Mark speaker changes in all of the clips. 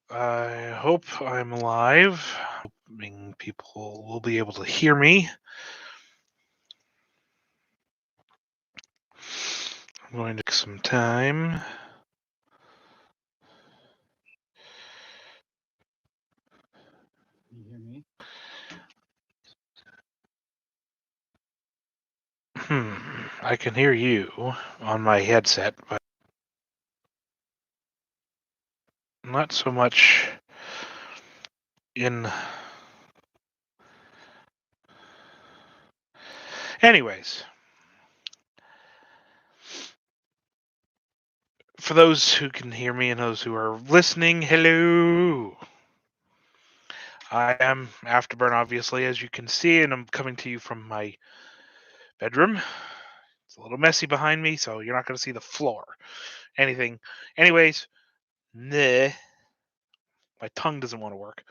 Speaker 1: I hope I'm live. Hoping people will be able to hear me. I'm going to take some time.
Speaker 2: Can you hear me?
Speaker 1: I can hear you on my headset, but not so much in. Anyways, for those who can hear me and those who are listening, hello. I am Afterburn, obviously, as you can see, and I'm coming to you from my bedroom. It's a little messy behind me, so you're not going to see the floor. Anyways, nah. My tongue doesn't want to work.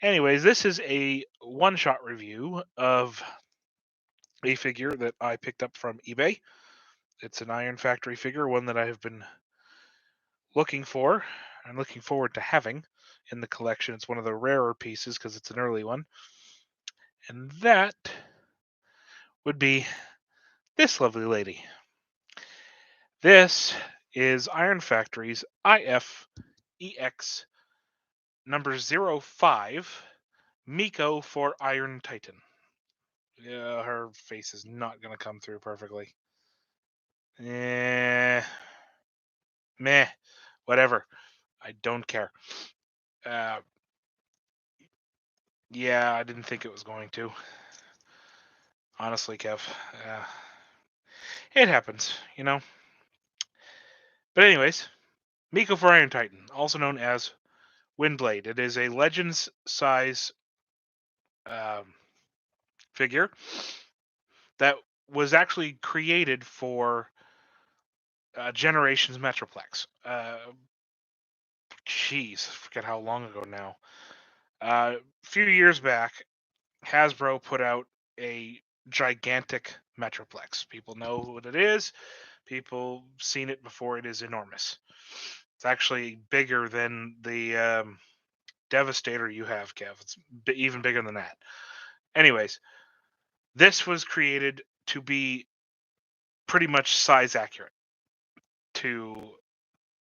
Speaker 1: Anyways, this is a one-shot review of a figure that I picked up from eBay. It's an Iron Factory figure, one that I have been looking for and looking forward to having in the collection. It's one of the rarer pieces because it's an early one. And that would be this lovely lady. This is Iron Factory's IFEX number 05 Miko for Iron Titan. Yeah, her face is not going to come through perfectly. Meh, whatever. I don't care. Uh, yeah, I didn't think it was going to. Honestly, Kev. It happens, you know? But anyways, Miko for Iron Titan, also known as Windblade. It is a Legends size figure that was actually created for Generations Metroplex. Jeez, I forget how long ago now. A few years back, Hasbro put out a gigantic Metroplex. People know what it is. People seen it before. It is enormous. It's actually bigger than the Devastator you have, Kev. It's even bigger than that. Anyways, this was created to be pretty much size accurate to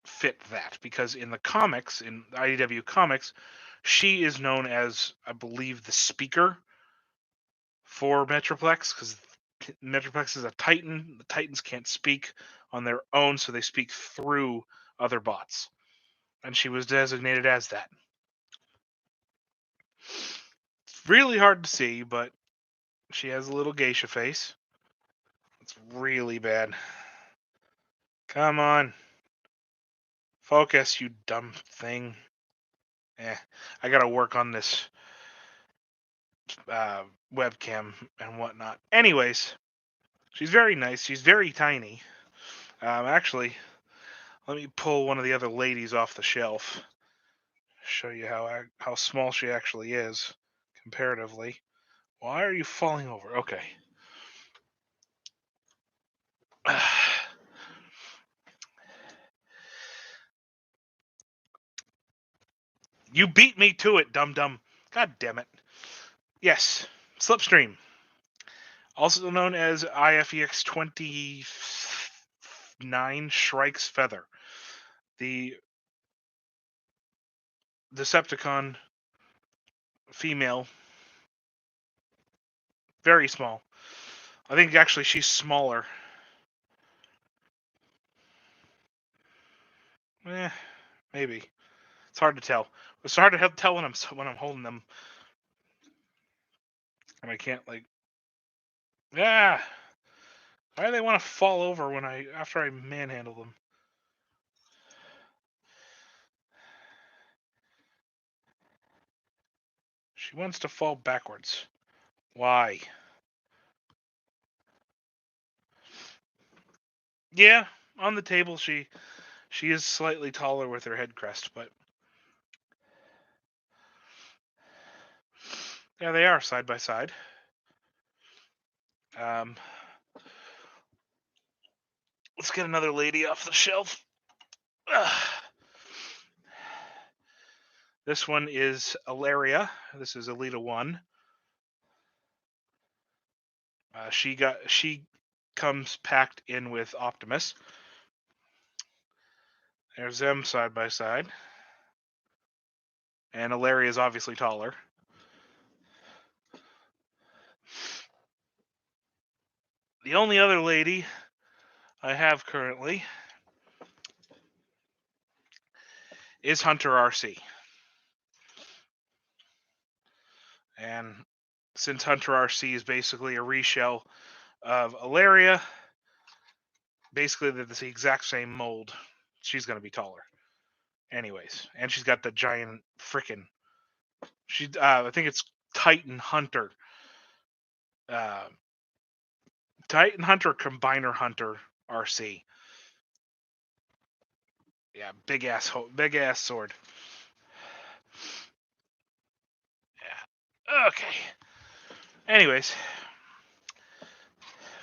Speaker 1: fit that because in the comics, in IDW comics, she is known as, I believe, the speaker for Metroplex because Metroplex is a Titan. The Titans can't speak on their own, so they speak through other bots. And she was designated as that. It's really hard to see, but she has a little geisha face. It's really bad. Come on. Focus, you dumb thing. I gotta work on this webcam and whatnot. Anyways, she's very nice. She's very tiny. Actually, let me pull one of the other ladies off the shelf. Show you how small she actually is comparatively. Why are you falling over? Okay. You beat me to it, dum dum. God damn it. Yes, Slipstream, also known as IFEX 29 Shrike's Feather, the Decepticon female, very small. I think actually she's smaller. Maybe. It's hard to tell. It's hard to tell when I'm holding them, and I can't like. Yeah. Why do they want to fall over when after I manhandle them? She wants to fall backwards. Why? Yeah, on the table she is slightly taller with her head crest, but yeah, they are side by side. Um, let's get another lady off the shelf. Ugh. This one is Ilaria. This is Alita 1. She comes packed in with Optimus. There's them side by side. And Ilaria is obviously taller. The only other lady I have currently is Hunter RC. And since Hunter RC is basically a reshell of Ilaria, basically they're the exact same mold, she's going to be taller. Anyways, and she's got the giant frickin'. I think it's Titan Hunter. Titan Hunter Combiner Hunter RC. Yeah, big ass sword. Yeah. Okay. Anyways,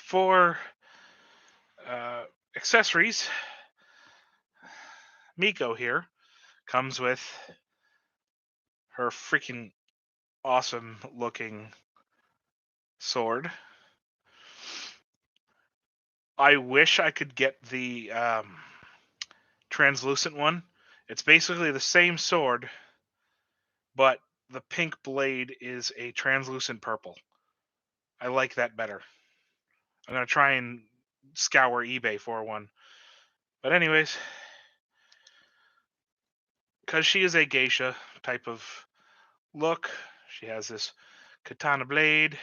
Speaker 1: for accessories, Miko here comes with her freaking awesome looking sword. I wish I could get the translucent one. It's basically the same sword, but the pink blade is a translucent purple. I like that better. I'm going to try and scour eBay for one. But anyways, because she is a geisha type of look, she has this katana blade,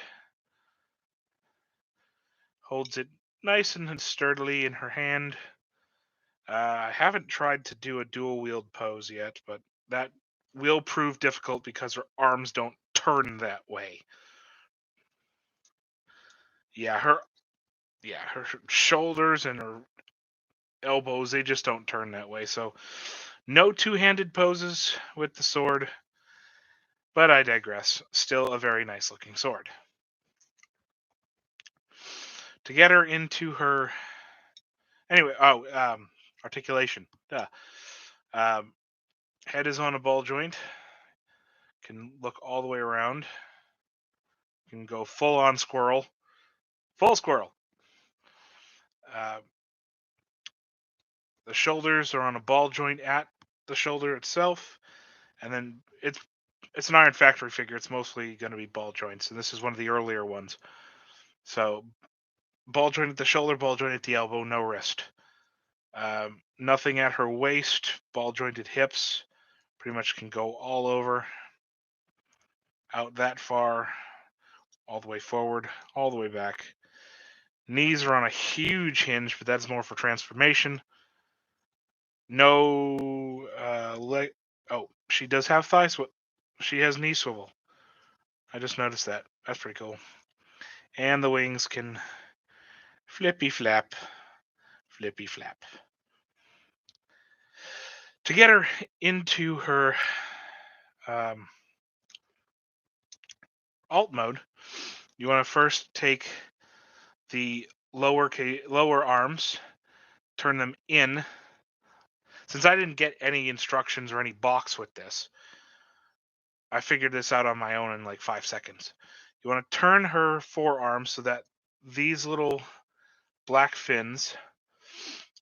Speaker 1: holds it nice and sturdily in her hand. I haven't tried to do a dual wield pose yet, but that will prove difficult because her arms don't turn that way. Yeah, her shoulders and her elbows, they just don't turn that way. So no two-handed poses with the sword, but I digress. Still a very nice looking sword. To get her into her anyway, articulation. Duh. Head is on a ball joint. Can look all the way around. Can go full on squirrel. Full squirrel. The shoulders are on a ball joint at the shoulder itself, and then it's an Iron Factory figure. It's mostly going to be ball joints, and this is one of the earlier ones. So ball joint at the shoulder, ball joint at the elbow, no wrist. Nothing at her waist, ball jointed hips. Pretty much can go all over, out that far, all the way forward, all the way back. Knees are on a huge hinge, but that's more for transformation. No leg. Oh, she does have thigh swivel. She has knee swivel. I just noticed that. That's pretty cool. And the wings can flippy flap, flippy flap. To get her into her alt mode, you want to first take the lower arms, turn them in. Since I didn't get any instructions or any box with this, I figured this out on my own in like 5 seconds. You want to turn her forearms so that these little black fins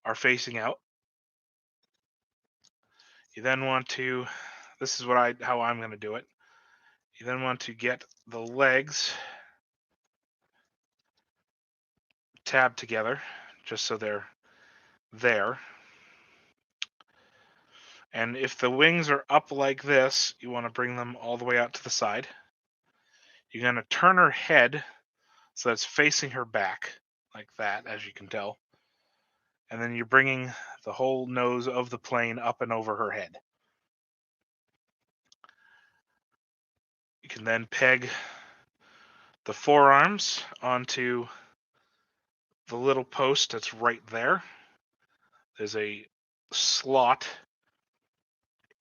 Speaker 1: are facing out. You then want to, this is how I'm going to do it. You then want to get the legs tabbed together, just so they're there. And if the wings are up like this, you want to bring them all the way out to the side. You're going to turn her head so that's facing her back, like that, as you can tell. And then you're bringing the whole nose of the plane up and over her head. You can then peg the forearms onto the little post that's right there. There's a slot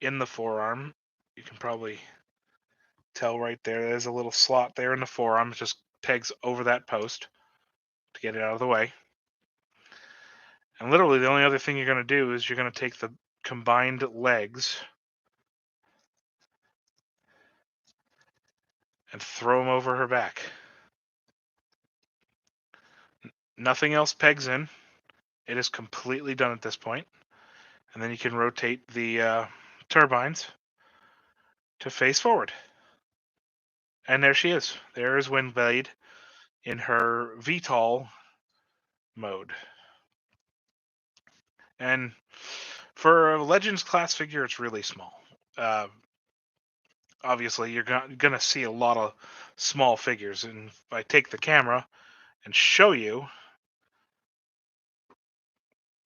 Speaker 1: in the forearm. You can probably tell right there. There's a little slot there in the forearm. It just pegs over that post to get it out of the way. And literally the only other thing you're going to do is you're going to take the combined legs and throw them over her back. Nothing else pegs in. It is completely done at this point. And then you can rotate the turbines to face forward. And there she is. There is Windblade in her VTOL mode. And for a Legends class figure, it's really small. Obviously, you're going to see a lot of small figures. And if I take the camera and show you,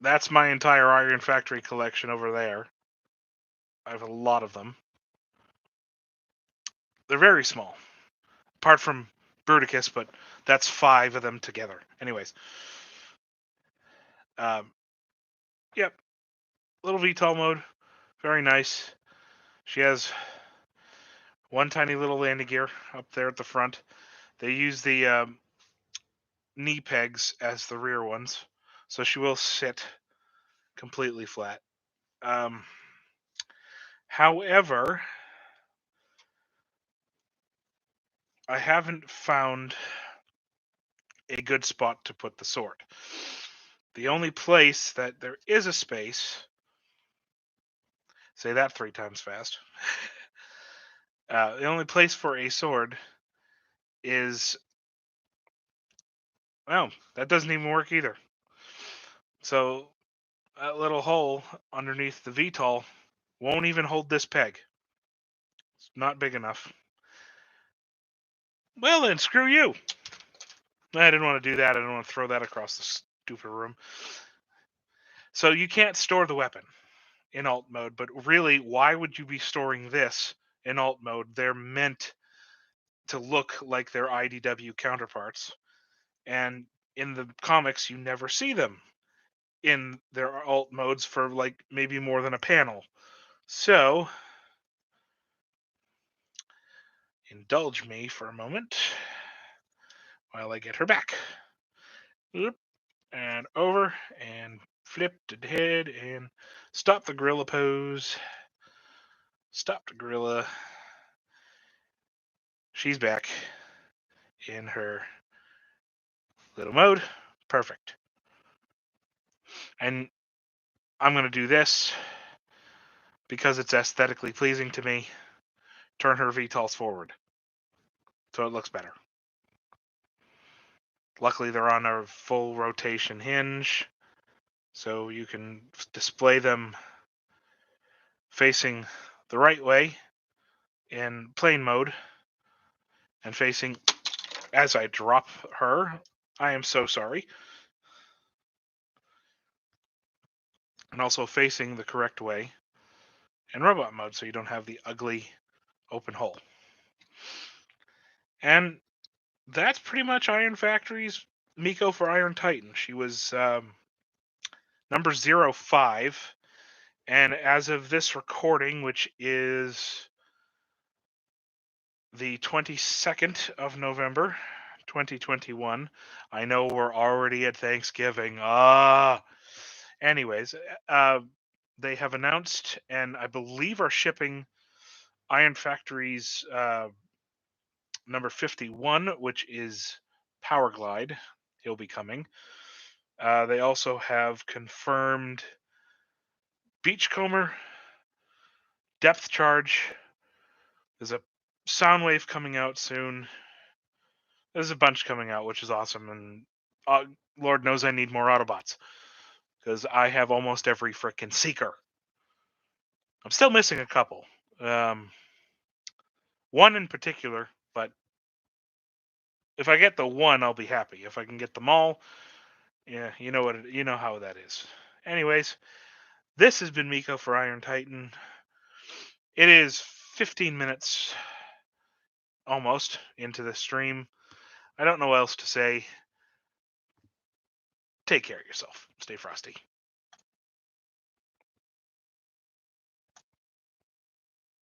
Speaker 1: that's my entire Iron Factory collection over there. I have a lot of them. They're very small, apart from Bruticus, but that's 5 of them together. Anyways, yep, little VTOL mode, very nice. She has one tiny little landing gear up there at the front. They use the knee pegs as the rear ones, so she will sit completely flat. However, I haven't found a good spot to put the sword. The only place that there is a space, say that 3 times fast, the only place for a sword is, well, that doesn't even work either. So that little hole underneath the VTOL won't even hold this peg. It's not big enough. Well then, screw you. I didn't want to do that. I didn't want to throw that across the stupid room. So you can't store the weapon in alt mode, but really, why would you be storing this in alt mode? They're meant to look like their IDW counterparts. And in the comics, you never see them in their alt modes for like maybe more than a panel. So, indulge me for a moment while I get her back. Oop, and over, and flip to head, and stop the gorilla pose. Stop the gorilla. She's back in her little mode. Perfect. And I'm going to do this because it's aesthetically pleasing to me. Turn her VTOLs forward so it looks better. Luckily, they're on a full rotation hinge, so you can display them facing the right way in plane mode and facing as I drop her. I am so sorry. And also facing the correct way in robot mode so you don't have the ugly open hole. And that's pretty much Iron Factory's Miko for Iron Titan. She was number 05. And as of this recording, which is the 22nd of November, 2021, I know we're already at Thanksgiving. Anyways, they have announced, and I believe are shipping Iron Factory's number 51, which is Power Glide. He'll be coming. They also have confirmed Beachcomber, Depth Charge. There's a Soundwave coming out soon. There's a bunch coming out, which is awesome. And Lord knows I need more Autobots because I have almost every frickin' Seeker. I'm still missing a couple. One in particular, but if I get the one, I'll be happy. If I can get them all, yeah, you know how that is. Anyways, this has been Miko for Iron Titan. It is 15 minutes almost into the stream. I don't know what else to say. Take care of yourself. Stay frosty.